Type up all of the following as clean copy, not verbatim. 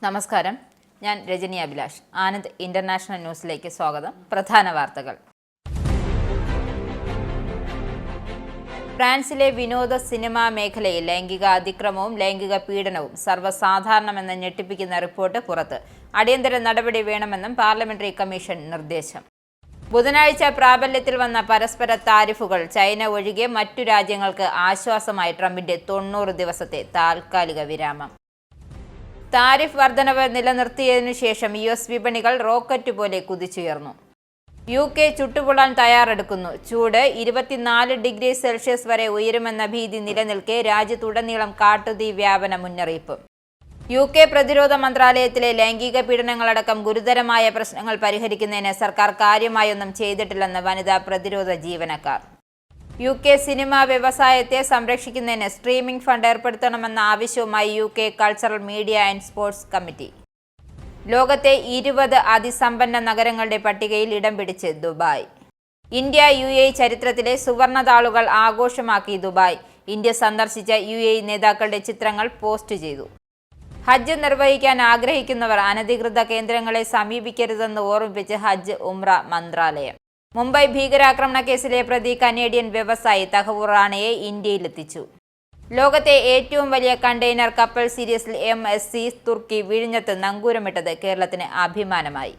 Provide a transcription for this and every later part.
നമസ്കാരം, ഞാൻ രജനി അഭിലാഷ്. ആനന്ദ് ഇന്റർനാഷണൽ ന്യൂസിലേക്ക് സ്വാഗതം. പ്രധാന വാർത്തകൾ. ഫ്രാൻസിലെ വിനോദ സിനിമാ മേഖലയിൽ ലൈംഗിക അതിക്രമവും ലൈംഗിക പീഡനവും സർവ്വസാധാരണമെന്ന് ഞെട്ടിപ്പിക്കുന്ന റിപ്പോർട്ട് പുറത്ത്. അടിയന്തര നടപടി വേണമെന്നും പാർലമെന്ററി കമ്മീഷൻ നിർദ്ദേശം. ബുധനാഴ്ച പ്രാബല്യത്തിൽ വന്ന പരസ്പര താരിഫുകൾ ചൈന ഒഴികെ മറ്റു രാജ്യങ്ങൾക്ക് ആശ്വാസമായി ട്രംപിന്റെ 90 ദിവസത്തെ താൽക്കാലിക വിരാമം. താരിഫ് വർധനവ് നിലനിർത്തിയതിനു ശേഷം US വിപണികൾ റോക്കറ്റ് പോലെ കുതിച്ചുയർന്നു. UK ചുട്ടുപൊള്ളാൻ തയ്യാറെടുക്കുന്നു. ചൂട് 24 ഡിഗ്രി സെൽഷ്യസ് വരെ ഉയരുമെന്ന ഭീതി നിലനിൽക്കെ രാജ്യത്തുടനീളം കാട്ടുതീ വ്യാപന മുന്നറിയിപ്പ്. UK പ്രതിരോധ മന്ത്രാലയത്തിലെ ലൈംഗിക പീഡനങ്ങളടക്കം ഗുരുതരമായ പ്രശ്നങ്ങൾ പരിഹരിക്കുന്നതിന് സർക്കാർ കാര്യമായൊന്നും ചെയ്തിട്ടില്ലെന്ന് വനിതാ പ്രതിരോധ ജീവനക്കാർ. UK സിനിമാ വ്യവസായത്തെ സംരക്ഷിക്കുന്നതിന് സ്ട്രീമിംഗ് ഫണ്ട് ഏർപ്പെടുത്തണമെന്ന ആവശ്യവുമായി UK cultural media and sports committee. ലോകത്തെ 20 അതിസമ്പന്ന നഗരങ്ങളുടെ പട്ടികയിൽ ഇടം പിടിച്ച് ദുബായ്. ഇന്ത്യ UAE ചരിത്രത്തിലെ സുവർണ താളുകൾ ആഘോഷമാക്കി ദുബായ്. ഇന്ത്യ സന്ദർശിച്ച UAE നേതാക്കളുടെ ചിത്രങ്ങൾ പോസ്റ്റ് ചെയ്തു. ഹജ്ജ് നിർവഹിക്കാൻ ആഗ്രഹിക്കുന്നവർ അനധികൃത കേന്ദ്രങ്ങളെ സമീപിക്കരുതെന്ന് ഓർമ്മിപ്പിച്ച് ഹജ്ജ് ഉംറ മന്ത്രാലയം. മുംബൈ ഭീകരാക്രമണ കേസിലെ പ്രതി കനേഡിയൻ വ്യവസായി തഹവൂർ റാണയെ ഇന്ത്യയിലെത്തിച്ചു. ലോകത്തെ ഏറ്റവും വലിയ കണ്ടെയ്നർ കപ്പൽ സീരീസിൽ MSC തുർക്കി വിഴിഞ്ഞത്ത് നങ്കൂരമിട്ടത് കേരളത്തിന് അഭിമാനമായി.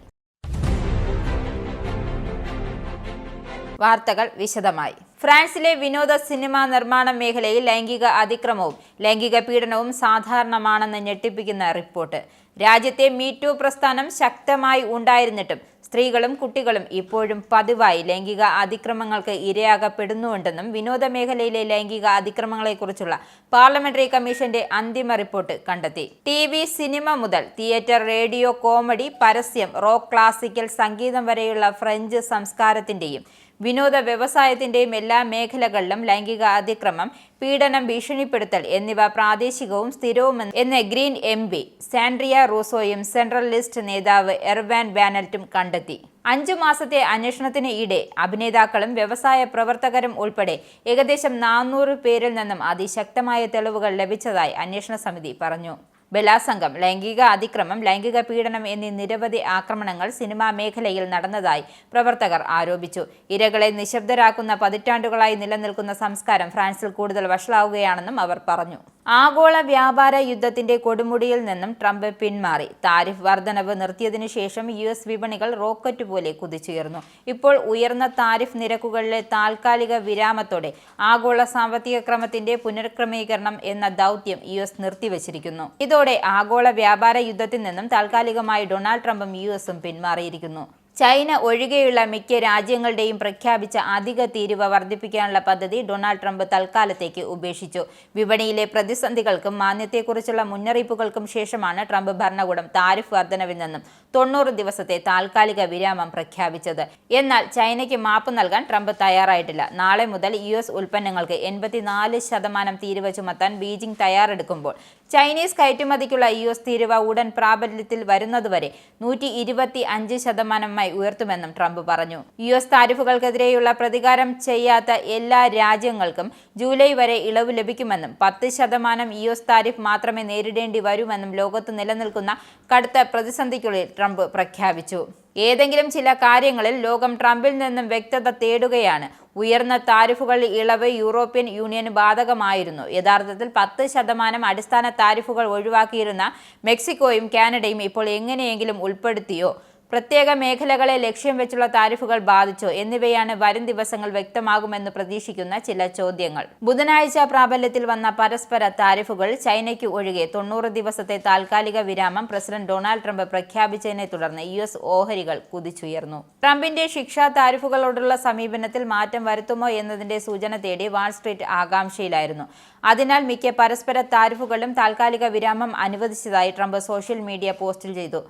വാർത്തകൾ വിശദമായി. ഫ്രാൻസിലെ വിനോദ സിനിമാ നിർമ്മാണ മേഖലയിൽ ലൈംഗിക അതിക്രമവും ലൈംഗിക പീഡനവും സാധാരണമാണെന്ന് ഞെട്ടിപ്പിക്കുന്ന റിപ്പോർട്ട്. രാജ്യത്തെ മീറ്റു പ്രസ്ഥാനം ശക്തമായി ഉണ്ടായിരുന്നിട്ടും സ്ത്രീകളും കുട്ടികളും ഇപ്പോഴും പതിവായി ലൈംഗിക അതിക്രമങ്ങൾക്ക് ഇരയാകപ്പെടുന്നുണ്ടെന്നും വിനോദ മേഖലയിലെ ലൈംഗിക അതിക്രമങ്ങളെക്കുറിച്ചുള്ള പാർലമെന്ററി കമ്മീഷന്റെ അന്തിമ റിപ്പോർട്ട് കണ്ടെത്തി. TV, സിനിമ മുതൽ തിയേറ്റർ, റേഡിയോ, കോമഡി, പരസ്യം, റോക്ക്, ക്ലാസിക്കൽ സംഗീതം വരെയുള്ള ഫ്രഞ്ച് സംസ്കാരത്തിന്റെയും വിനോദ വ്യവസായത്തിന്റെയും എല്ലാ മേഖലകളിലും ലൈംഗിക അതിക്രമം, പീഡനം, ഭീഷണിപ്പെടുത്തൽ എന്നിവ പ്രാദേശികവും സ്ഥിരവും എന്ന് green MP Sandria റൂസോയും central list നേതാവ് എർവാൻ ബാനൽറ്റും കണ്ടെത്തി. 5 മാസത്തെ അന്വേഷണത്തിന് ഇടെ അഭിനേതാക്കളും വ്യവസായ പ്രവർത്തകരും ഉൾപ്പെടെ ഏകദേശം 400 പേരിൽ നിന്നും അതിശക്തമായ തെളിവുകൾ ലഭിച്ചതായി അന്വേഷണ സമിതി പറഞ്ഞു. ബലാത്സംഗം, ലൈംഗിക അതിക്രമം, ലൈംഗിക പീഡനം എന്നീ നിരവധി ആക്രമണങ്ങൾ സിനിമാ മേഖലയിൽ നടന്നതായി പ്രവർത്തകർ ആരോപിച്ചു. ഇരകളെ നിശബ്ദരാക്കുന്ന പതിറ്റാണ്ടുകളായി നിലനിൽക്കുന്ന സംസ്കാരം ഫ്രാൻസിൽ കൂടുതൽ വഷളാവുകയാണെന്നും അവർ പറഞ്ഞു. ആഗോള വ്യാപാര യുദ്ധത്തിന്റെ കൊടുമുടിയിൽ നിന്നും ട്രംപ് പിന്മാറി. താരിഫ് വർധനവ് നിർത്തിയതിനു ശേഷം US വിപണികൾ റോക്കറ്റ് പോലെ കുതിച്ചുയർന്നു. ഇപ്പോൾ ഉയർന്ന താരിഫ് നിരക്കുകളിലെ താൽക്കാലിക വിരാമത്തോടെ ആഗോള സാമ്പത്തിക ക്രമത്തിന്റെ പുനഃക്രമീകരണം എന്ന ദൗത്യം US നിർത്തിവച്ചിരിക്കുന്നു. ഇതോടെ ആഗോള വ്യാപാര യുദ്ധത്തിൽ നിന്നും താൽക്കാലികമായി ഡൊണാൾഡ് ട്രംപും USഉം പിന്മാറിയിരിക്കുന്നു. ചൈന ഒഴികെയുള്ള മിക്ക രാജ്യങ്ങളുടെയും പ്രഖ്യാപിച്ച അധിക തീരുവ വർദ്ധിപ്പിക്കാനുള്ള പദ്ധതി ഡൊണാൾഡ് ട്രംപ് തൽക്കാലത്തേക്ക് ഉപേക്ഷിച്ചു. വിപണിയിലെ പ്രതിസന്ധികൾക്കും മാന്ദ്യത്തെക്കുറിച്ചുള്ള മുന്നറിയിപ്പുകൾക്കും ശേഷമാണ് ട്രംപ് ഭരണകൂടം താരിഫ് വർധനവിൽ നിന്നും 90 ദിവസത്തെ താൽക്കാലിക വിരാമം പ്രഖ്യാപിച്ചത്. എന്നാൽ ചൈനയ്ക്ക് മാപ്പ് നൽകാൻ ട്രംപ് തയ്യാറായിട്ടില്ല. നാളെ മുതൽ US ഉൽപ്പന്നങ്ങൾക്ക് 84% തീരുവ ചുമത്താൻ ബീജിംഗ് തയ്യാറെടുക്കുമ്പോൾ ചൈനീസ് കയറ്റുമതിക്കുള്ള US തീരുവ ഉടൻ പ്രാബല്യത്തിൽ വരുന്നതുവരെ 125% ഉയർത്തുമെന്നും ട്രംപ് പറഞ്ഞു. US താരിഫുകൾക്കെതിരെയുള്ള പ്രതികാരം ചെയ്യാത്ത എല്ലാ രാജ്യങ്ങൾക്കും ജൂലൈ വരെ ഇളവ് ലഭിക്കുമെന്നും 10% US താരിഫ് മാത്രമേ നേരിടേണ്ടി വരുമെന്നും ലോകത്ത് നിലനിൽക്കുന്ന കടുത്ത പ്രതിസന്ധിക്കുള്ളിൽ ട്രംപ് പ്രഖ്യാപിച്ചു. ഏതെങ്കിലും ചില കാര്യങ്ങളിൽ ലോകം ട്രംപിൽ നിന്നും വ്യക്തത തേടുകയാണ്. ഉയർന്ന താരിഫുകളിൽ ഇളവ് യൂറോപ്യൻ യൂണിയന് ബാധകമായിരുന്നു. യഥാർത്ഥത്തിൽ 10% അടിസ്ഥാന താരിഫുകൾ ഒഴിവാക്കിയിരുന്ന മെക്സിക്കോയും കാനഡയും ഇപ്പോൾ എങ്ങനെയെങ്കിലും ഉൾപ്പെടുത്തിയോ, പ്രത്യേക മേഖലകളെ ലക്ഷ്യം വെച്ചുള്ള താരിഫുകൾ ബാധിച്ചോ എന്നിവയാണ് വരും ദിവസങ്ങൾ വ്യക്തമാകുമെന്ന് പ്രതീക്ഷിക്കുന്ന ചില ചോദ്യങ്ങൾ. ബുധനാഴ്ച പ്രാബല്യത്തിൽ വന്ന പരസ്പര താരിഫുകൾ ചൈനയ്ക്ക് ഒഴികെ 90 ദിവസത്തെ താൽക്കാലിക വിരാമം പ്രസിഡന്റ് ഡൊണാൾഡ് ട്രംപ് പ്രഖ്യാപിച്ചതിനെ തുടർന്ന് US ഓഹരികൾ കുതിച്ചുയർന്നു. ട്രംപിന്റെ ശിക്ഷാ താരിഫുകളോടുള്ള സമീപനത്തിൽ മാറ്റം വരുത്തുമോ എന്നതിന്റെ സൂചന തേടി വാൾസ്ട്രീറ്റ് ആകാംക്ഷയിലായിരുന്നു. അതിനാൽ മിക്ക പരസ്പര താരിഫുകളിലും താൽക്കാലിക വിരാമം അനുവദിച്ചതായി ട്രംപ് സോഷ്യൽ മീഡിയ പോസ്റ്റിൽ ചെയ്തു.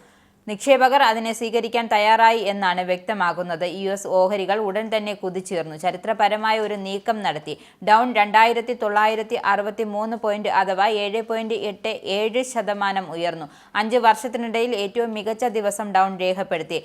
നിക്ഷേപകർ അതിനെ സ്വീകരിക്കാൻ തയ്യാറായി എന്നാണ് വ്യക്തമാകുന്നത്. US ഓഹരികൾ ഉടൻ തന്നെ കുതിച്ചുയർന്നു. ചരിത്രപരമായ ഒരു നീക്കം നടത്തി. ഡൗൺ 2963 പോയിന്റ് അഥവാ 7.87% ഉയർന്നു. 5 വർഷത്തിനിടയിൽ ഏറ്റവും മികച്ച ദിവസം ഡൗൺ രേഖപ്പെടുത്തി.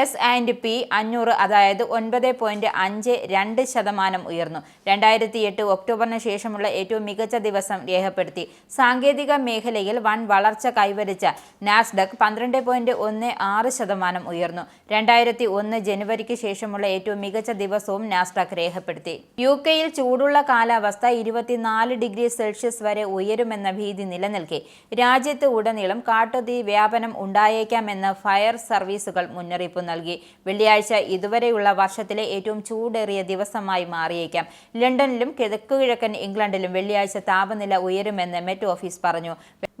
S&P 500 അതായത് 9.52% ഉയർന്നു. 2008 ഒക്ടോബറിന് ശേഷമുള്ള ഏറ്റവും മികച്ച ദിവസം രേഖപ്പെടുത്തി. സാങ്കേതിക മേഖലയിൽ വൻ വളർച്ച കൈവരിച്ച നാസ്ഡക്ക് 12.16% ഉയർന്നു. 2001 ജനുവരിക്ക് ശേഷമുള്ള ഏറ്റവും മികച്ച ദിവസവും നാസ്ഡക്ക് രേഖപ്പെടുത്തി. UK-യിൽ ചൂടുള്ള കാലാവസ്ഥ 24 ഡിഗ്രി സെൽഷ്യസ് വരെ ഉയരുമെന്ന ഭീതി നിലനിൽക്കെ രാജ്യത്ത് ഉടനീളം കാട്ടുതീ വ്യാപനം ഉണ്ടായേക്കാമെന്ന് ഫയർ സർവീസുകൾ മുന്നറിയിപ്പ് നൽകി. വെള്ളിയാഴ്ച ഇതുവരെയുള്ള വർഷത്തിലെ ഏറ്റവും ചൂടേറിയ ദിവസമായി മാറിയേക്കാം. ലണ്ടനിലും കിഴക്കൻ ഇംഗ്ലണ്ടിലും വെള്ളിയാഴ്ച താപനില ഉയരുമെന്ന് മെറ്റ് ഓഫീസ് പറഞ്ഞു.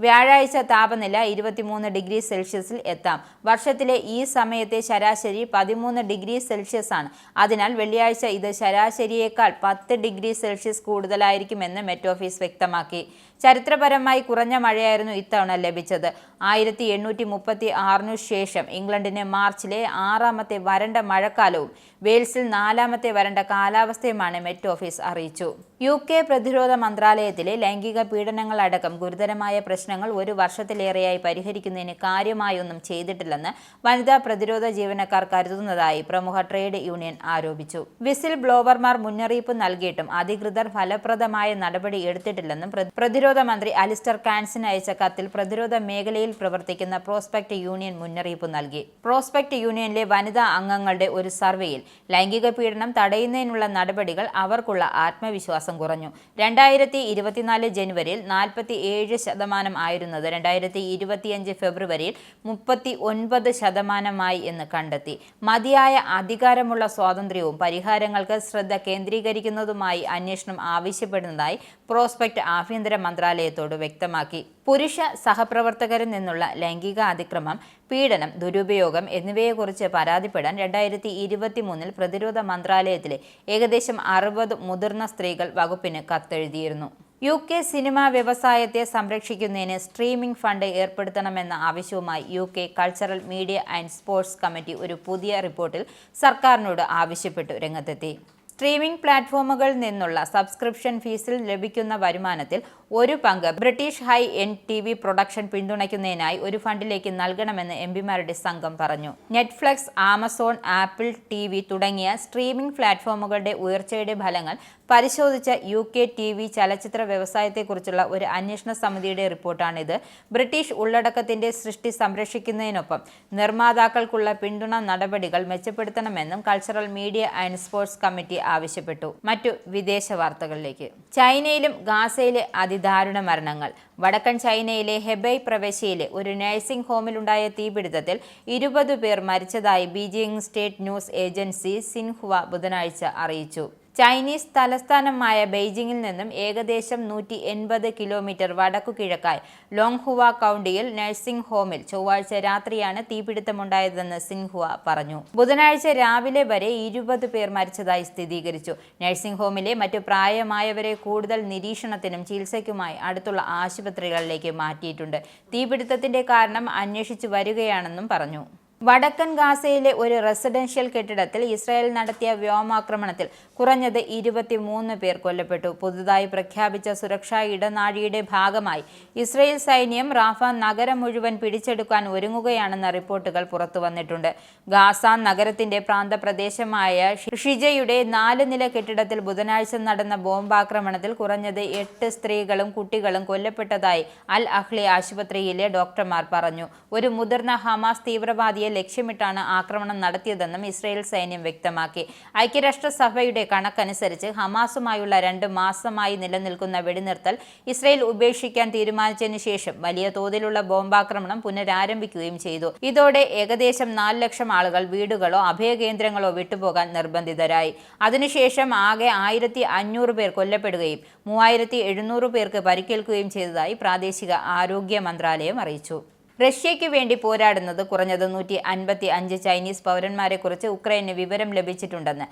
വ്യാഴാഴ്ച താപനില 23 ഡിഗ്രി സെൽഷ്യസിൽ എത്താം. വർഷത്തിലെ ഈ സമയത്തെ ശരാശരി 13 ഡിഗ്രി സെൽഷ്യസ് ആണ്. അതിനാൽ വെള്ളിയാഴ്ച ഇത് ശരാശരിയേക്കാൾ 10 ഡിഗ്രി സെൽഷ്യസ് കൂടുതലായിരിക്കുമെന്ന് മെറ്റ് ഓഫീസ് വ്യക്തമാക്കി. ചരിത്രപരമായി കുറഞ്ഞ മഴയായിരുന്നു ഇത്തവണ ലഭിച്ചത്. 1836 ശേഷം ഇംഗ്ലണ്ടിന് മാർച്ചിലെ 6ാമത്തെ വരണ്ട മഴക്കാലവും വെയിൽസിൽ 4ാമത്തെ വരണ്ട കാലാവസ്ഥയുമാണ് മെറ്റ് ഓഫീസ് അറിയിച്ചു. UK പ്രതിരോധ മന്ത്രാലയത്തിലെ ലൈംഗിക പീഡനങ്ങളടക്കം ഗുരുതരമായ പ്രശ്നങ്ങൾ ഒരു വർഷത്തിലേറെയായി പരിഹരിക്കുന്നതിന് കാര്യമായൊന്നും ചെയ്തിട്ടില്ലെന്ന് വനിതാ പ്രതിരോധ ജീവനക്കാർ കരുതുന്നതായി പ്രമുഖ ട്രേഡ് യൂണിയൻ ആരോപിച്ചു. വിസിൽ ബ്ലോവർമാർ മുന്നറിയിപ്പ് നൽകിയിട്ടും അധികൃതർ ഫലപ്രദമായ നടപടി എടുത്തിട്ടില്ലെന്നും പ്രതിരോധ മന്ത്രി അലിസ്റ്റർ കാൻസിന് അയച്ച കത്തിൽ പ്രതിരോധ മേഖലയിൽ പ്രവർത്തിക്കുന്ന പ്രോസ്പെക്ട് യൂണിയൻ മുന്നറിയിപ്പ് നൽകി. പ്രോസ്പെക്ട് യൂണിയനിലെ വനിതാ അംഗങ്ങളുടെ ഒരു സർവേയിൽ ലൈംഗിക പീഡനം തടയുന്നതിനുള്ള നടപടികൾ അവർക്കുള്ള ആത്മവിശ്വാസം കുറഞ്ഞു. 2024 ജനുവരിയിൽ 47% ആയിരുന്നത് 2025 ഫെബ്രുവരിയിൽ 39% എന്ന് കണ്ടെത്തി. മതിയായ അധികാരമുള്ള സ്വാതന്ത്ര്യവും പരിഹാരങ്ങൾക്ക് ശ്രദ്ധ കേന്ദ്രീകരിക്കുന്നതുമായി അന്വേഷണം ആവശ്യപ്പെടുന്നതായി പ്രോസ്പെക്ട് ആഭ്യന്തര മന്ത്രാലയത്തോട് വ്യക്തമാക്കി. പുരുഷ സഹപ്രവർത്തകരിൽ നിന്നുള്ള ലൈംഗിക അതിക്രമം, പീഡനം, ദുരുപയോഗം എന്നിവയെക്കുറിച്ച് പരാതിപ്പെടാൻ 2023 പ്രതിരോധ മന്ത്രാലയത്തിലെ ഏകദേശം 60 മുതിർന്ന സ്ത്രീകൾ വകുപ്പിന് കത്തെഴുതിയിരുന്നു. UK സിനിമാ വ്യവസായത്തെ സംരക്ഷിക്കുന്നതിന് സ്ട്രീമിംഗ് ഫണ്ട് ഏർപ്പെടുത്തണമെന്ന ആവശ്യവുമായി UK cultural media and sports committee ഒരു പുതിയ റിപ്പോർട്ടിൽ സർക്കാരിനോട് ആവശ്യപ്പെട്ടു രംഗത്തെത്തി. സ്ട്രീമിംഗ് പ്ലാറ്റ്ഫോമുകളിൽ നിന്നുള്ള സബ്സ്ക്രിപ്ഷൻ ഫീസിൽ ലഭിക്കുന്ന വരുമാനത്തിൽ ഒരു പങ്ക് British high end TV production പിന്തുണയ്ക്കുന്നതിനായി ഒരു ഫണ്ടിലേക്ക് നൽകണമെന്ന് MPമാരുടെ സംഘം പറഞ്ഞു. നെറ്റ്ഫ്ലിക്സ്, ആമസോൺ, ആപ്പിൾ TV തുടങ്ങിയ സ്ട്രീമിംഗ് പ്ലാറ്റ്ഫോമുകളുടെ ഉയർച്ചയുടെ ഫലങ്ങൾ പരിശോധിച്ച UK TV ചലച്ചിത്ര വ്യവസായത്തെക്കുറിച്ചുള്ള ഒരു അന്വേഷണ സമിതിയുടെ റിപ്പോർട്ടാണിത്. ബ്രിട്ടീഷ് ഉള്ളടക്കത്തിന്റെ സൃഷ്ടി സംരക്ഷിക്കുന്നതിനൊപ്പം നിർമ്മാതാക്കൾക്കുള്ള പിന്തുണ നടപടികൾ മെച്ചപ്പെടുത്തണമെന്നും cultural media and sports committee ആവശ്യപ്പെട്ടു. മറ്റു വിദേശ വാർത്തകളിലേക്ക്. ചൈനയിലും ഗാസയിലെ അതിദാരുണ മരണങ്ങൾ. വടക്കൻ ചൈനയിലെ ഹെബൈ പ്രവിശ്യയിലെ ഒരു നഴ്സിംഗ് ഹോമിലുണ്ടായ തീപിടുത്തത്തിൽ 20 പേർ മരിച്ചതായി Beijing state news agency Xinhua ബുധനാഴ്ച അറിയിച്ചു. ചൈനീസ് തലസ്ഥാനമായ ബെയ്ജിംഗിൽ നിന്നും ഏകദേശം 180 കിലോമീറ്റർ വടക്കുകിഴക്കായി ലോങ്ഹുവ കൗണ്ടിയിൽ നഴ്സിംഗ് ഹോമിൽ ചൊവ്വാഴ്ച രാത്രിയാണ് തീപിടുത്തമുണ്ടായതെന്ന് സിൻഹുവ പറഞ്ഞു. ബുധനാഴ്ച രാവിലെ വരെ 20 പേർ മരിച്ചതായി സ്ഥിരീകരിച്ചു. നഴ്സിംഗ് ഹോമിലെ മറ്റു പ്രായമായവരെ കൂടുതൽ നിരീക്ഷണത്തിനും ചികിത്സയ്ക്കുമായി അടുത്തുള്ള ആശുപത്രികളിലേക്ക് മാറ്റിയിട്ടുണ്ട്. തീപിടുത്തത്തിന്റെ കാരണം അന്വേഷിച്ചു വരികയാണെന്നും പറഞ്ഞു. വടക്കൻ ഗാസയിലെ ഒരു റെസിഡൻഷ്യൽ കെട്ടിടത്തിൽ ഇസ്രായേൽ നടത്തിയ വ്യോമാക്രമണത്തിൽ കുറഞ്ഞത് 23 പേർ കൊല്ലപ്പെട്ടു. പുതുതായി പ്രഖ്യാപിച്ച സുരക്ഷാ ഇടനാഴിയുടെ ഭാഗമായി ഇസ്രായേൽ സൈന്യം റാഫ നഗരം മുഴുവൻ പിടിച്ചെടുക്കാൻ ഒരുങ്ങുകയാണെന്ന റിപ്പോർട്ടുകൾ പുറത്തുവന്നിട്ടുണ്ട്. ഗാസ നഗരത്തിന്റെ പ്രാന്തപ്രദേശമായ ഷിജയുടെ 4 നില കെട്ടിടത്തിൽ ബുധനാഴ്ച നടന്ന ബോംബാക്രമണത്തിൽ കുറഞ്ഞത് 8 സ്ത്രീകളും കുട്ടികളും കൊല്ലപ്പെട്ടതായി അൽ അഹ്ലി ആശുപത്രിയിലെ ഡോക്ടർമാർ പറഞ്ഞു. ഒരു മുതിർന്ന ഹമാസ് തീവ്രവാദിയെ ലക്ഷ്യമിട്ടാണ് ആക്രമണം നടത്തിയതെന്നും ഇസ്രായേൽ സൈന്യം വ്യക്തമാക്കി. ഐക്യരാഷ്ട്രസഭയുടെ കണക്കനുസരിച്ച് ഹമാസുമായുള്ള 2 മാസമായി നിലനിൽക്കുന്ന വെടിനിർത്തൽ ഇസ്രായേൽ ഉപേക്ഷിക്കാൻ തീരുമാനിച്ചതിനു ശേഷം വലിയ തോതിലുള്ള ബോംബാക്രമണം പുനരാരംഭിക്കുകയും ചെയ്തു. ഇതോടെ ഏകദേശം 4 ലക്ഷം ആളുകൾ വീടുകളോ അഭയകേന്ദ്രങ്ങളോ വിട്ടുപോകാൻ നിർബന്ധിതരായി. അതിനുശേഷം ആകെ 1500 പേർ കൊല്ലപ്പെടുകയും 3700 പേർക്ക് പരിക്കേൽക്കുകയും ചെയ്തതായി പ്രാദേശിക ആരോഗ്യ മന്ത്രാലയം അറിയിച്ചു. റഷ്യയ്ക്ക് വേണ്ടി പോരാടുന്നത് കുറഞ്ഞത് 155 ചൈനീസ് പൗരന്മാരെക്കുറിച്ച് ഉക്രൈന് വിവരം ലഭിച്ചിട്ടുണ്ടെന്ന്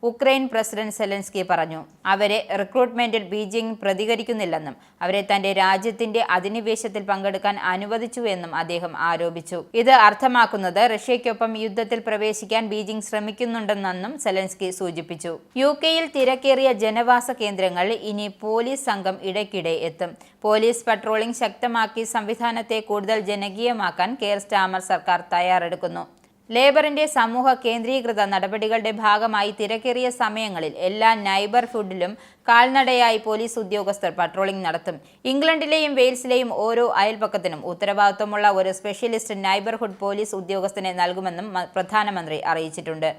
ഉക്രൈൻ പ്രസിഡന്റ് സെലൻസ്കി പറഞ്ഞു. അവരെ റിക്രൂട്ട്മെന്റിൽ ബീജിംഗ് പ്രതികരിക്കുന്നില്ലെന്നും അവരെ തന്റെ രാജ്യത്തിന്റെ അധിനിവേശത്തിൽ പങ്കെടുക്കാൻ അനുവദിച്ചുവെന്നും അദ്ദേഹം ആരോപിച്ചു. ഇത് അർത്ഥമാക്കുന്നത് റഷ്യയ്ക്കൊപ്പം യുദ്ധത്തിൽ പ്രവേശിക്കാൻ ബീജിംഗ് ശ്രമിക്കുന്നുണ്ടെന്നും സെലൻസ്കി സൂചിപ്പിച്ചു. യുകെയിൽ തിരക്കേറിയ ജനവാസ കേന്ദ്രങ്ങളിൽ ഇനി പോലീസ് സംഘം ഇടയ്ക്കിടെ എത്തും. പോലീസ് പട്രോളിംഗ് ശക്തമാക്കി സംവിധാനത്തെ കൂടുതൽ ജനകീയമാക്കാൻ കെയർ സ്റ്റാമർ സർക്കാർ തയ്യാറെടുക്കുന്നു. ലേബറിന്റെ സമൂഹ കേന്ദ്രീകൃത നടപടികളുടെ ഭാഗമായി തിരക്കേറിയ സമയങ്ങളിൽ എല്ലാ നൈബർഹുഡിലും കാൽനടയായി പോലീസ് ഉദ്യോഗസ്ഥർ പട്രോളിംഗ് നടത്തും. ഇംഗ്ലണ്ടിലെയും വെയിൽസിലെയും ഓരോ അയൽപക്കത്തിനും ഉത്തരവാദിത്വമുള്ള ഒരു സ്പെഷ്യലിസ്റ്റ് നൈബർഹുഡ് പോലീസ് ഉദ്യോഗസ്ഥനെ നൽകുമെന്നും പ്രധാനമന്ത്രി അറിയിച്ചിട്ടുണ്ട്.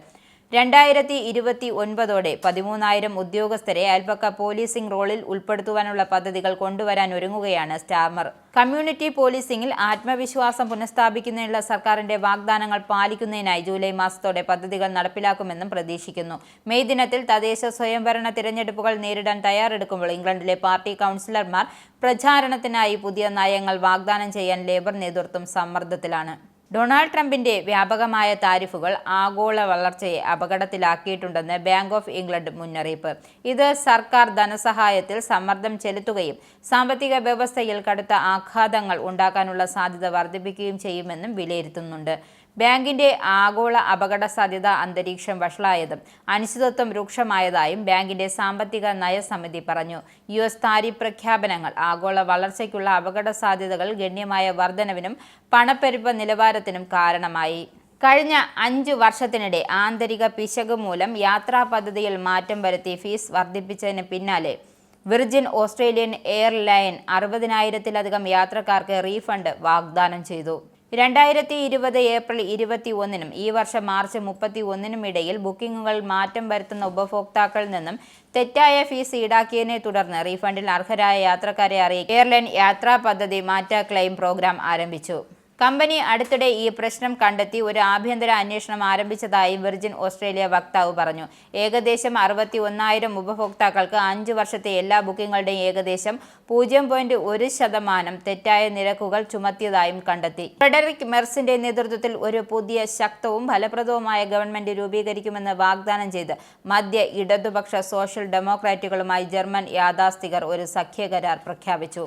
2029ഓടെ 13,000 ഉദ്യോഗസ്ഥരെ അയൽപക്ക പോലീസിംഗ് റോളിൽ ഉൾപ്പെടുത്തുവാനുള്ള പദ്ധതികൾ കൊണ്ടുവരാൻ ഒരുങ്ങുകയാണ് സ്റ്റാമർ. കമ്മ്യൂണിറ്റി പോലീസിംഗിൽ ആത്മവിശ്വാസം പുനഃസ്ഥാപിക്കുന്നതിനുള്ള സർക്കാരിന്റെ വാഗ്ദാനങ്ങൾ പാലിക്കുന്നതിനായി ജൂലൈ മാസത്തോടെ പദ്ധതികൾ നടപ്പിലാക്കുമെന്നും പ്രതീക്ഷിക്കുന്നു. മെയ് ദിനത്തിൽ തദ്ദേശ സ്വയംഭരണ തിരഞ്ഞെടുപ്പുകൾ നേരിടാൻ തയ്യാറെടുക്കുമ്പോൾ ഇംഗ്ലണ്ടിലെ പാർട്ടി കൗൺസിലർമാർ പ്രചാരണത്തിനായി പുതിയ നയങ്ങൾ വാഗ്ദാനം ചെയ്യാൻ ലേബർ നേതൃത്വം സമ്മർദ്ദത്തിലാണ്. ഡൊണാൾഡ് ട്രംപിന്റെ വ്യാപകമായ താരിഫുകൾ ആഗോള വളർച്ചയെ അപകടത്തിലാക്കിയിട്ടുണ്ടെന്ന് ബാങ്ക് ഓഫ് ഇംഗ്ലണ്ട് മുന്നറിയിപ്പ്. ഇത് സർക്കാർ ധനസഹായത്തിൽ സമ്മർദ്ദം ചെലുത്തുകയും സാമ്പത്തിക വ്യവസ്ഥയിൽ കടുത്ത ആഘാതങ്ങൾ ഉണ്ടാക്കാനുള്ള സാധ്യത വർദ്ധിപ്പിക്കുകയും ചെയ്യുമെന്നും വിലയിരുത്തുന്നുണ്ട്. ബാങ്കിന്റെ ആഗോള അപകട സാധ്യത അന്തരീക്ഷം വഷളായതും അനിശ്ചിതത്വം രൂക്ഷമായതായും ബാങ്കിന്റെ സാമ്പത്തിക നയസമിതി പറഞ്ഞു. US താരിഫ് പ്രഖ്യാപനങ്ങൾ ആഗോള വളർച്ചയ്ക്കുള്ള അപകട സാധ്യതകൾ ഗണ്യമായ വർധനവിനും പണപ്പെരുപ്പ നിലവാരത്തിനും കാരണമായി. കഴിഞ്ഞ 5 വർഷത്തിനിടെ ആന്തരിക പിശക് മൂലം യാത്രാ പദ്ധതിയിൽ മാറ്റം വരുത്തി ഫീസ് വർദ്ധിപ്പിച്ചതിന് പിന്നാലെ വിർജിൻ ഓസ്ട്രേലിയൻ എയർലൈൻ 60,000-ലധികം യാത്രക്കാർക്ക് റീഫണ്ട് വാഗ്ദാനം ചെയ്തു. 2020 ഏപ്രിൽ 21-നും ഈ വർഷം മാർച്ച് 31-നും ഇടയിൽ ബുക്കിംഗുകൾ മാറ്റം വരുത്തുന്ന ഉപഭോക്താക്കളിൽ നിന്നും തെറ്റായ ഫീസ് ഈടാക്കിയതിനെ തുടർന്ന് റീഫണ്ടിൽ അർഹരായ യാത്രക്കാരെ അറിയിക്കാൻ എയർലൈൻ യാത്രാ പദ്ധതി മാറ്റ ക്ലെയിം പ്രോഗ്രാം ആരംഭിച്ചു. കമ്പനി അടുത്തിടെ ഈ പ്രശ്നം കണ്ടെത്തി ഒരു ആഭ്യന്തര അന്വേഷണം ആരംഭിച്ചതായി വിർജിൻ ഓസ്ട്രേലിയ വക്താവ് പറഞ്ഞു. ഏകദേശം 61,000 ഉപഭോക്താക്കൾക്ക് 5 വർഷത്തെ എല്ലാ ബുക്കിംഗുകളുടെയും ഏകദേശം 0.1% തെറ്റായ നിരക്കുകൾ ചുമത്തിയതായും കണ്ടെത്തി. ഫ്രെഡറിക് മെർസിന്റെ നേതൃത്വത്തിൽ ഒരു പുതിയ ശക്തവും ഫലപ്രദവുമായ ഗവൺമെന്റ് രൂപീകരിക്കുമെന്ന് വാഗ്ദാനം ചെയ്ത് മധ്യ ഇടതുപക്ഷ സോഷ്യൽ ഡെമോക്രാറ്റുകളുമായി ജർമ്മൻ യാഥാസ്ഥികർ ഒരു സഖ്യകരാർ പ്രഖ്യാപിച്ചു.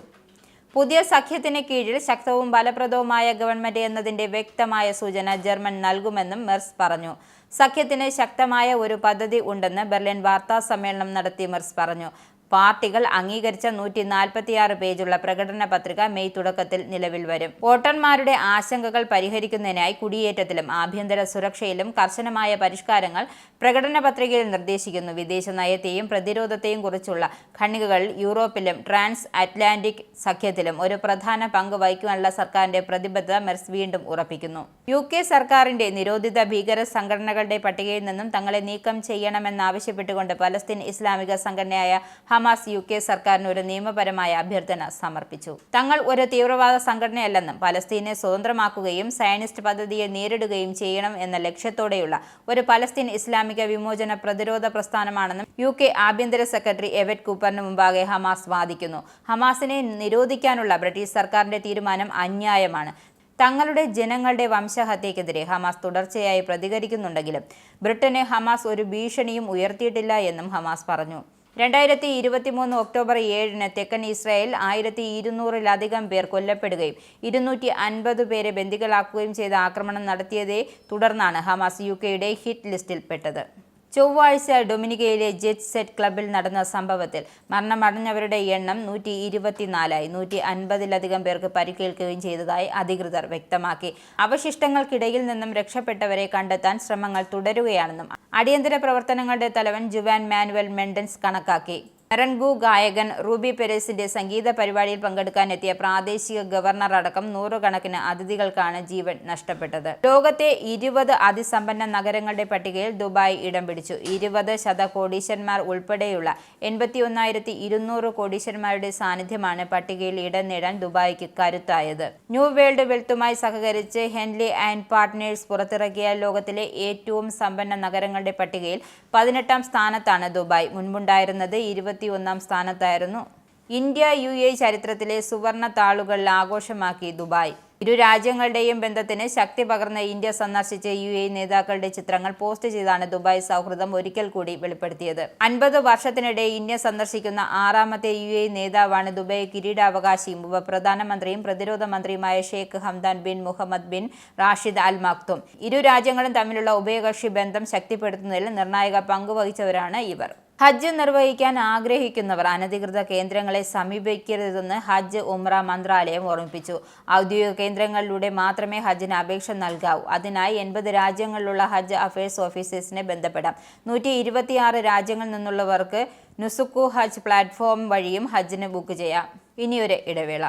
പുതിയ സഖ്യത്തിന് കീഴിൽ ശക്തവും ഫലപ്രദവുമായ ഗവൺമെന്റ് എന്നതിന്റെ വ്യക്തമായ സൂചന ജർമ്മൻ നൽകുമെന്നും മെർസ് പറഞ്ഞു. സഖ്യത്തിന് ശക്തമായ ഒരു പദ്ധതി ഉണ്ടെന്ന് ബെർലിൻ വാർത്താ സമ്മേളനം നടത്തി മെർസ് പറഞ്ഞു. പാർട്ടികൾ അംഗീകരിച്ച 146 പേജുള്ള പ്രകടന പത്രിക മെയ് തുടക്കത്തിൽ നിലവിൽ വരും. വോട്ടർമാരുടെ ആശങ്കകൾ പരിഹരിക്കുന്നതിനായി കുടിയേറ്റത്തിലും ആഭ്യന്തര സുരക്ഷയിലും കർശനമായ പരിഷ്കാരങ്ങൾ പ്രകടന പത്രികയിൽ നിർദ്ദേശിക്കുന്നു. വിദേശ നയത്തെയും പ്രതിരോധത്തെയും കുറിച്ചുള്ള ഖണ്ഡികകളിൽ യൂറോപ്പിലും ട്രാൻസ് അറ്റ്ലാന്റിക് സഖ്യത്തിലും ഒരു പ്രധാന പങ്ക് വഹിക്കുവാനുള്ള സർക്കാരിന്റെ പ്രതിബദ്ധത മെർസ് വീണ്ടും ഉറപ്പിക്കുന്നു. UK സർക്കാരിന്റെ നിരോധിത ഭീകര സംഘടനകളുടെ പട്ടികയിൽ നിന്നും തങ്ങളെ നീക്കം ചെയ്യണമെന്നാവശ്യപ്പെട്ടുകൊണ്ട് പലസ്തീൻ ഇസ്ലാമിക സംഘടനയായ ഹമാസ് UK സർക്കാരിന് ഒരു നിയമപരമായ അഭ്യർത്ഥന സമർപ്പിച്ചു. തങ്ങൾ ഒരു തീവ്രവാദ സംഘടനയല്ലെന്നും പലസ്തീനെ സ്വതന്ത്രമാക്കുകയും സയനിസ്റ്റ് പദ്ധതിയെ നേരിടുകയും ചെയ്യണം എന്ന ലക്ഷ്യത്തോടെയുള്ള ഒരു പലസ്തീൻ ഇസ്ലാമിക വിമോചന പ്രതിരോധ പ്രസ്ഥാനമാണെന്നും UK ആഭ്യന്തര സെക്രട്ടറി എവറ്റ് കൂപ്പറിന് മുമ്പാകെ ഹമാസ് വാദിക്കുന്നു. ഹമാസിനെ നിരോധിക്കാനുള്ള ബ്രിട്ടീഷ് സർക്കാരിന്റെ തീരുമാനം അന്യായമാണ്. തങ്ങളുടെ ജനങ്ങളുടെ വംശഹത്യക്കെതിരെ ഹമാസ് തുടർച്ചയായി പ്രതികരിക്കുന്നുണ്ടെങ്കിലും ബ്രിട്ടന് ഹമാസ് ഒരു ഭീഷണിയും ഉയർത്തിയിട്ടില്ല എന്നും ഹമാസ് പറഞ്ഞു. 2023 ഒക്ടോബർ 7-ന് തെക്കൻ ഇസ്രായേൽ 1200-ലധികം പേർ കൊല്ലപ്പെടുകയും 250 പേരെ ബന്ദികളാക്കുകയും ചെയ്ത ആക്രമണം നടത്തിയതേ തുടർന്നാണ് ഹമാസ് UKയുടെ ഹിറ്റ് ലിസ്റ്റിൽ പെട്ടത്. ചൊവ്വാഴ്ച ഡൊമിനിക്കയിലെ ജെറ്റ് സെറ്റ് ക്ലബിൽ നടന്ന സംഭവത്തിൽ മരണമടഞ്ഞവരുടെ എണ്ണം 124ആയി. 150-ലധികം പേർക്ക് പരിക്കേൽക്കുകയും ചെയ്തതായി അധികൃതർ വ്യക്തമാക്കി. അവശിഷ്ടങ്ങൾക്കിടയിൽ നിന്നും രക്ഷപ്പെട്ടവരെ കണ്ടെത്താൻ ശ്രമങ്ങൾ തുടരുകയാണെന്നും അടിയന്തര പ്രവർത്തനങ്ങളുടെ തലവൻ ജുവാൻ മാനുവൽ മെൻഡൻസ് കണക്കാക്കി. മെറൻഗു ഗായകൻ റൂബി പെരേസിന്റെ സംഗീത പരിപാടിയിൽ പങ്കെടുക്കാനെത്തിയ പ്രാദേശിക ഗവർണർ അടക്കം 100 കണക്കിന് അതിഥികൾക്കാണ് ജീവൻ നഷ്ടപ്പെട്ടത്. ലോകത്തെ 20 അതിസമ്പന്ന നഗരങ്ങളുടെ പട്ടികയിൽ ദുബായ് ഇടം പിടിച്ചു. 20 ശതകോടീശ്വരന്മാർ ഉൾപ്പെടെയുള്ള 81,200 കോടീശ്വരന്മാരുടെ സാന്നിധ്യമാണ് പട്ടികയിൽ ഇടം നേടാൻ ദുബായിക്ക് കരുത്തായത്. ന്യൂ വേൾഡ് വെൽത്തുമായി സഹകരിച്ച് ഹെൻലി ആൻഡ് പാർട്ട്നേഴ്സ് പുറത്തിറക്കിയ ലോകത്തിലെ ഏറ്റവും സമ്പന്ന നഗരങ്ങളുടെ പട്ടികയിൽ 18-ാം സ്ഥാനത്താണ് ദുബായ്. മുൻപുണ്ടായിരുന്നത് 21-ാം സ്ഥാനത്തായിരുന്നു. ഇന്ത്യ-UAE ചരിത്രത്തിലെ സുവർണ താളുകളിൽ ആഘോഷമാക്കി ദുബായ്. ഇരു രാജ്യങ്ങളുടെയും ബന്ധത്തിന് ശക്തി പകർന്ന ഇന്ത്യ സന്ദർശിച്ച UAE നേതാക്കളുടെ ചിത്രങ്ങൾ പോസ്റ്റ് ചെയ്താണ് ദുബായ് സൗഹൃദം ഒരിക്കൽ കൂടി വെളിപ്പെടുത്തിയത്. 50 വർഷത്തിനിടെ ഇന്ത്യ സന്ദർശിക്കുന്ന 6ാമത്തെ UAE നേതാവാണ് ദുബായ് കിരീടാവകാശിയും ഉപപ്രധാനമന്ത്രിയും പ്രതിരോധ മന്ത്രിയുമായ Sheikh Hamdan bin Mohammed bin Rashid Al Maktoum. ഇരു രാജ്യങ്ങളും തമ്മിലുള്ള ഉഭയകക്ഷി ബന്ധം ശക്തിപ്പെടുത്തുന്നതിൽ നിർണായക പങ്കുവഹിച്ചവരാണ് ഇവർ. ഹജ്ജ് നിർവഹിക്കാൻ ആഗ്രഹിക്കുന്നവർ അനധികൃത കേന്ദ്രങ്ങളെ സമീപിക്കരുതെന്ന് ഹജ്ജ് ഉംറ മന്ത്രാലയം ഓർമ്മിപ്പിച്ചു. ഔദ്യോഗിക കേന്ദ്രങ്ങളിലൂടെ മാത്രമേ ഹജ്ജിന് അപേക്ഷ നൽകാവൂ. അതിനായി 80 രാജ്യങ്ങളിലുള്ള ഹജ്ജ് അഫയേഴ്സ് ഓഫീസേഴ്സിനെ ബന്ധപ്പെടാം. 126 രാജ്യങ്ങളിൽ നിന്നുള്ളവർക്ക് നുസുക്കു ഹജ്ജ് പ്ലാറ്റ്ഫോം വഴിയും ഹജ്ജിന് ബുക്ക് ചെയ്യാം. ഇനിയൊരു ഇടവേള.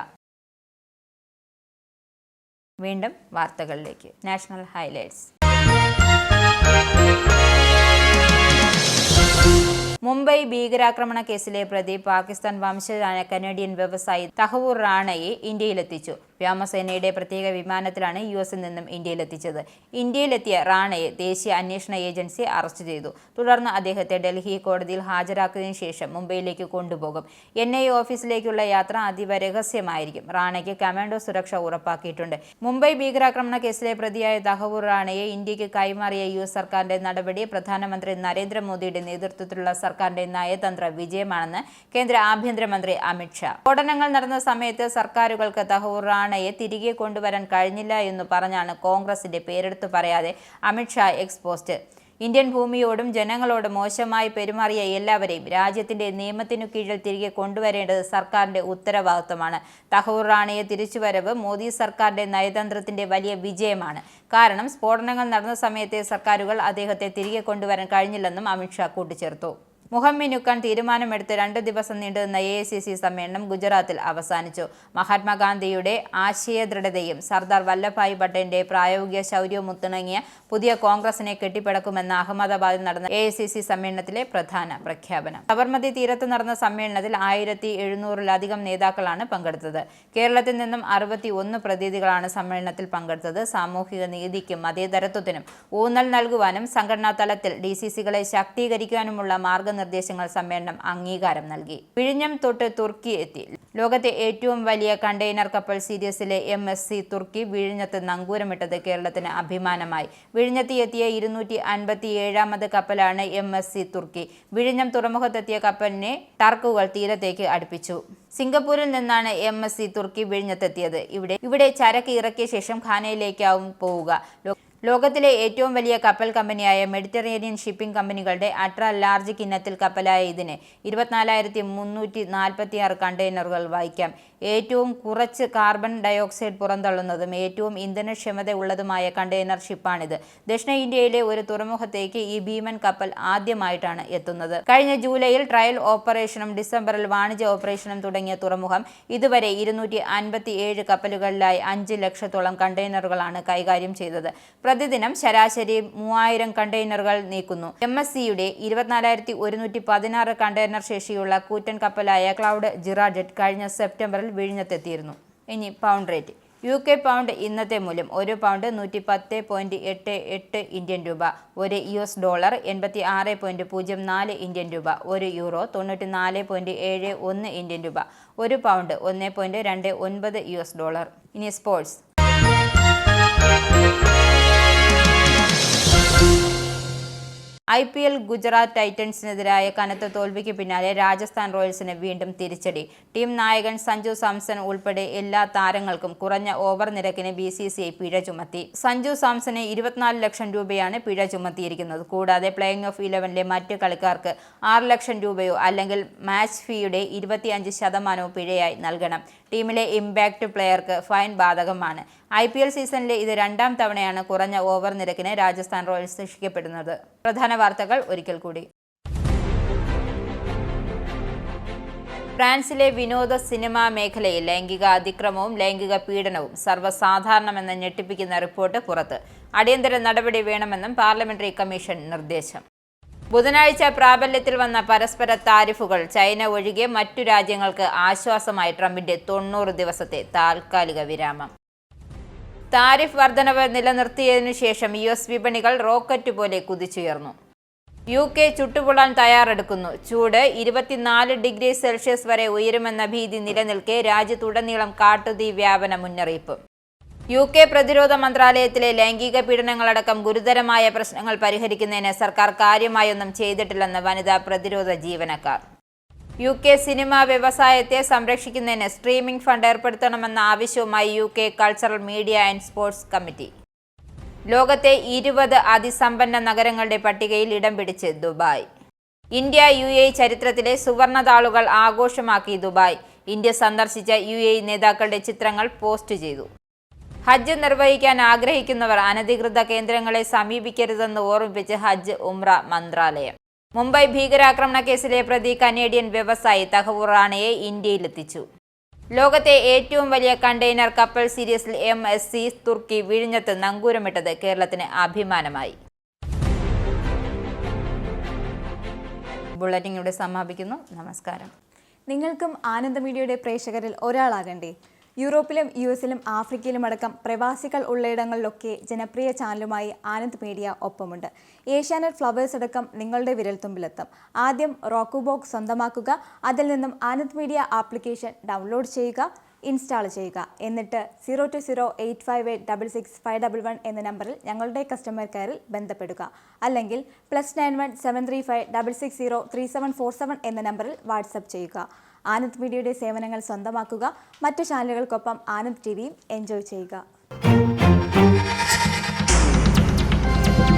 വീണ്ടും വാർത്തകളിലേക്ക്. National highlights. മുംബൈ ഭീകരാക്രമണ കേസിലെ പ്രതി പാകിസ്ഥാൻ വംശജനായ കനേഡിയൻ വ്യവസായി തഹവൂർ റാണയെ ഇന്ത്യയിലെത്തിച്ചു. വ്യോമസേനയുടെ പ്രത്യേക വിമാനത്തിലാണ് US-ൽ നിന്നും ഇന്ത്യയിലെത്തിച്ചത്. ഇന്ത്യയിലെത്തിയ റാണയെ ദേശീയ അന്വേഷണ ഏജൻസി അറസ്റ്റ് ചെയ്തു. തുടർന്ന് അദ്ദേഹത്തെ ഡൽഹി കോടതിയിൽ ഹാജരാക്കിയതിനു ശേഷം മുംബൈയിലേക്ക് കൊണ്ടുപോകും. NIA ഓഫീസിലേക്കുള്ള യാത്ര അതീവ രഹസ്യമായിരിക്കും. റാണയ്ക്ക് കമാൻഡോ സുരക്ഷ ഉറപ്പാക്കിയിട്ടുണ്ട്. മുംബൈ ഭീകരാക്രമണ കേസിലെ പ്രതിയായ തഹവൂർ റാണയെ ഇന്ത്യക്ക് കൈമാറിയ US സർക്കാരിന്റെ നടപടി പ്രധാനമന്ത്രി നരേന്ദ്രമോദിയുടെ നേതൃത്വത്തിലുള്ള സർക്കാരിന്റെ നയതന്ത്ര വിജയമാണെന്ന് കേന്ദ്ര ആഭ്യന്തരമന്ത്രി അമിത് ഷാ. സ്ഫോടനങ്ങൾ നടന്ന സമയത്ത് സർക്കാരുകൾക്ക് തഹവൂർ റാണയെ തിരികെ കൊണ്ടുവരാൻ കഴിഞ്ഞില്ല എന്നു പറഞ്ഞാണ് കോൺഗ്രസിന്റെ പേരെടുത്തു പറയാതെ Amit Shah X post. Indian ഭൂമിയോടും ജനങ്ങളോടും മോശമായി പെരുമാറിയ എല്ലാവരെയും രാജ്യത്തിന്റെ നിയമത്തിനു കീഴിൽ തിരികെ കൊണ്ടുവരേണ്ടത് സർക്കാരിന്റെ ഉത്തരവാദിത്തമാണ്. തഹവൂർ റാണയെ തിരിച്ചുവരവ് മോദി സർക്കാരിന്റെ നയതന്ത്രത്തിന്റെ വലിയ വിജയമാണ്. കാരണം സ്ഫോടനങ്ങൾ നടന്ന സമയത്തെ സർക്കാരുകൾ അദ്ദേഹത്തെ തിരികെ കൊണ്ടുവരാൻ കഴിഞ്ഞില്ലെന്നും അമിത് ഷാ കൂട്ടിച്ചേർത്തു. മുഖം മിനുക്കാൻ തീരുമാനമെടുത്ത് 2 ദിവസം നീണ്ടുനിന്ന AICC സമ്മേളനം ഗുജറാത്തിൽ അവസാനിച്ചു. മഹാത്മാഗാന്ധിയുടെ ആശയദൃഢതയും സർദാർ വല്ലഭായ് പട്ടേലിന്റെ പ്രായോഗിക ശൗര്യവും ഒത്തിണങ്ങിയ പുതിയ കോൺഗ്രസിനെ കെട്ടിപ്പടുക്കുമെന്ന അഹമ്മദാബാദിൽ നടന്ന AICC സമ്മേളനത്തിലെ പ്രധാന പ്രഖ്യാപനം. സബർമതി തീരത്ത് നടന്ന സമ്മേളനത്തിൽ 1700-ലധികം നേതാക്കളാണ് പങ്കെടുത്തത്. കേരളത്തിൽ നിന്നും 61 പ്രതിനിധികളാണ് സമ്മേളനത്തിൽ പങ്കെടുത്തത്. സാമൂഹിക നീതിക്കും മതേതരത്വത്തിനും ഊന്നൽ നൽകുവാനും സംഘടനാ തലത്തിൽ DCCകളെ ശാക്തീകരിക്കാനുമുള്ള നിർദ്ദേശങ്ങൾ സമ്മേളനം അംഗീകാരം നൽകി. വിഴിഞ്ഞം തൊട്ട് തുർക്കി എത്തി. ലോകത്തെ ഏറ്റവും വലിയ കണ്ടെയ്നർ കപ്പൽ സീരീസിലെ MSC തുർക്കി വിഴിഞ്ഞത്ത് നങ്കൂരമിട്ടത് കേരളത്തിന് അഭിമാനമായി. വിഴിഞ്ഞത്ത് എത്തിയ 257ാമത് കപ്പലാണ് MSC തുർക്കി. വിഴിഞ്ഞം തുറമുഖത്തെത്തിയ കപ്പലിനെ ടർക്കുകൾ തീരത്തേക്ക് അടുപ്പിച്ചു. സിംഗപ്പൂരിൽ നിന്നാണ് MSC തുർക്കി വിഴിഞ്ഞത്തെത്തിയത്. ഇവിടെ ചരക്ക് ഇറക്കിയ ശേഷം ഖാനയിലേക്കാവും പോവുക. ലോകത്തിലെ ഏറ്റവും വലിയ കപ്പൽ കമ്പനിയായ മെഡിറ്ററേനിയൻ ഷിപ്പിംഗ് കമ്പനികളുടെ അൾട്രാ ലാർജ് കിന്നത്തിൽ കപ്പലായ ഇതിന് 24,346 കണ്ടെയ്നറുകൾ വഹിക്കാം. ഏറ്റവും കുറച്ച് കാർബൺ ഡയോക്സൈഡ് പുറന്തള്ളുന്നതും ഏറ്റവും ഇന്ധനക്ഷമതയുള്ളതുമായ കണ്ടെയ്നർ ഷിപ്പാണിത്. ദക്ഷിണ ഇന്ത്യയിലെ ഒരു തുറമുഖത്തേക്ക് ഈ ഭീമൻ കപ്പൽ ആദ്യമായിട്ടാണ് എത്തുന്നത്. കഴിഞ്ഞ ജൂലൈയിൽ ട്രയൽ ഓപ്പറേഷനും ഡിസംബറിൽ വാണിജ്യ ഓപ്പറേഷനും തുടങ്ങിയ തുറമുഖം ഇതുവരെ 257 കപ്പലുകളിലായി 5 ലക്ഷത്തോളം കണ്ടെയ്നറുകളാണ് കൈകാര്യം ചെയ്തത്. പ്രതിദിനം ശരാശരി 3000 കണ്ടെയ്നറുകൾ നീക്കുന്നു. MSCയുടെ 24,116 കണ്ടെയ്നർ ശേഷിയുള്ള കൂറ്റൻ കപ്പലായ ക്ലൗഡ് ജിറാഡറ്റ് കഴിഞ്ഞ സെപ്റ്റംബറിൽ വിഴിഞ്ഞത്തെത്തിയിരുന്നു. ഇനി പൗണ്ട് റേറ്റ്. UK പൗണ്ട് ഇന്നത്തെ മൂല്യം: ഒരു പൗണ്ട് 110.88 ഇന്ത്യൻ രൂപ, ഒരു US ഡോളർ 86.04 ഇന്ത്യൻ രൂപ, ഒരു യൂറോ 94.71 ഇന്ത്യൻ രൂപ, ഒരു പൗണ്ട് 1.29 US ഡോളർ. ഇനി സ്പോർട്സ്. IPL ഗുജറാത്ത് ടൈറ്റൻസിനെതിരായ കനത്ത തോൽവിക്ക് പിന്നാലെ രാജസ്ഥാൻ റോയൽസിന് വീണ്ടും തിരിച്ചടി. ടീം നായകൻ സഞ്ജു സാംസൺ ഉൾപ്പെടെ എല്ലാ താരങ്ങൾക്കും കുറഞ്ഞ ഓവർ നിരക്കിന് BCCI പിഴ ചുമത്തി. സഞ്ജു സാംസന് 24 ലക്ഷം രൂപയാണ് പിഴ ചുമത്തിയിരിക്കുന്നത്. കൂടാതെ പ്ലേയിങ് ഓഫ് 11-ലെ മറ്റ് കളിക്കാർക്ക് 6 ലക്ഷം രൂപയോ അല്ലെങ്കിൽ മാച്ച് ഫീയുടെ 25% പിഴയായി നൽകണം. ടീമിലെ ഇമ്പാക്ട് പ്ലെയർക്ക് ഫൈൻ ബാധകമാണ്. IPL സീസണിലെ ഇത് 2ാം തവണയാണ് കുറഞ്ഞ ഓവർ നിരക്കിന് രാജസ്ഥാൻ റോയൽസ് ശിക്ഷിക്കപ്പെടുന്നത്. പ്രധാന വാർത്തകൾ ഒരിക്കൽ കൂടി. ഫ്രാൻസിലെ വിനോദ സിനിമാ മേഖലയിൽ ലൈംഗിക അതിക്രമവും ലൈംഗിക പീഡനവും സർവ്വസാധാരണമെന്ന് ഞെട്ടിപ്പിക്കുന്ന റിപ്പോർട്ട് പുറത്ത്. അടിയന്തര നടപടി വേണമെന്നും പാർലമെന്ററി കമ്മീഷൻ നിർദ്ദേശം. ബുധനാഴ്ച പ്രാബല്യത്തിൽ വന്ന പരസ്പര താരിഫുകൾ ചൈന ഒഴികെ മറ്റു രാജ്യങ്ങൾക്ക് ആശ്വാസമായി ട്രംപിന്റെ 90 ദിവസത്തെ താൽക്കാലിക വിരാമം. താരിഫ് വർധനവ് നിലനിർത്തിയതിനു ശേഷം US വിപണികൾ റോക്കറ്റ് പോലെ കുതിച്ചുയർന്നു. UK ചുട്ടുപൊള്ളാൻ തയ്യാറെടുക്കുന്നു. ചൂട് 24 ഡിഗ്രി സെൽഷ്യസ് വരെ ഉയരുമെന്ന ഭീതി നിലനിൽക്കെ രാജ്യത്തുടനീളം കാട്ടുതീ വ്യാപന മുന്നറിയിപ്പ്. UK പ്രതിരോധ മന്ത്രാലയത്തിലെ ലൈംഗിക പീഡനങ്ങളടക്കം ഗുരുതരമായ പ്രശ്നങ്ങൾ പരിഹരിക്കുന്നതിന് സർക്കാർ കാര്യമായൊന്നും ചെയ്തിട്ടില്ലെന്ന് വനിതാ പ്രതിരോധ ജീവനക്കാർ. UK സിനിമാ വ്യവസായത്തെ സംരക്ഷിക്കുന്നതിന് സ്ട്രീമിംഗ് ഫണ്ട് ഏർപ്പെടുത്തണമെന്ന ആവശ്യവുമായി UK cultural media and sports committee. ലോകത്തെ 20 അതിസമ്പന്ന നഗരങ്ങളുടെ പട്ടികയിൽ ഇടം പിടിച്ച് ദുബായ്. ഇന്ത്യ UAE ചരിത്രത്തിലെ സുവർണതാളുകൾ ആഘോഷമാക്കി ദുബായ്. ഇന്ത്യ സന്ദർശിച്ച UAE നേതാക്കളുടെ ചിത്രങ്ങൾ പോസ്റ്റ് ചെയ്തു. ഹജ്ജ് നിർവഹിക്കാൻ ആഗ്രഹിക്കുന്നവർ അനധികൃത കേന്ദ്രങ്ങളെ സമീപിക്കരുതെന്ന് ഓർമ്മിപ്പിച്ച് ഹജ്ജ് ഉംറ മന്ത്രാലയം. മുംബൈ ഭീകരാക്രമണ കേസിലെ പ്രതി കനേഡിയൻ വ്യവസായി തഹവൂർ റാണയെ ഇന്ത്യയിലെത്തിച്ചു. ലോകത്തെ ഏറ്റവും വലിയ കണ്ടെയ്നർ കപ്പൽ സീരീസിൽ MSC തുർക്കി വിഴിഞ്ഞത്ത് നങ്കൂരമിട്ടത് കേരളത്തിന് അഭിമാനമായി. ബുള്ളറ്റിൻ ഇവിടെ സമാപിക്കുന്നു. നമസ്കാരം. നിങ്ങൾക്കും ആനന്ദ മീഡിയയുടെ പ്രേക്ഷകരിൽ ഒരാളാകണ്ടേ? യൂറോപ്പിലും US-ലും ആഫ്രിക്കയിലും അടക്കം പ്രവാസികൾ ഉള്ളയിടങ്ങളിലൊക്കെ ജനപ്രിയ ചാനലുമായി ആനന്ദ് മീഡിയ ഒപ്പമുണ്ട്. ഏഷ്യാനെറ്റ് ഫ്ലവേഴ്സ് അടക്കം നിങ്ങളുടെ വിരൽത്തുമ്പിലെത്തും. ആദ്യം റോക്കു ബോക്സ് സ്വന്തമാക്കുക. അതിൽ നിന്നും ആനന്ദ് മീഡിയ ആപ്ലിക്കേഷൻ ഡൗൺലോഡ് ചെയ്യുക, ഇൻസ്റ്റാൾ ചെയ്യുക. എന്നിട്ട് 02085866511 എന്ന നമ്പറിൽ ഞങ്ങളുടെ കസ്റ്റമർ കെയറിൽ ബന്ധപ്പെടുക. അല്ലെങ്കിൽ +91 735 660 3747 എന്ന നമ്പറിൽ വാട്സപ്പ് ചെയ്യുക. ആനന്ദ് മീഡിയയുടെ സേവനങ്ങൾ സ്വന്തമാക്കുക. മറ്റു ചാനലുകൾക്കൊപ്പം ആനന്ദ് TVയും എൻജോയ് ചെയ്യുക.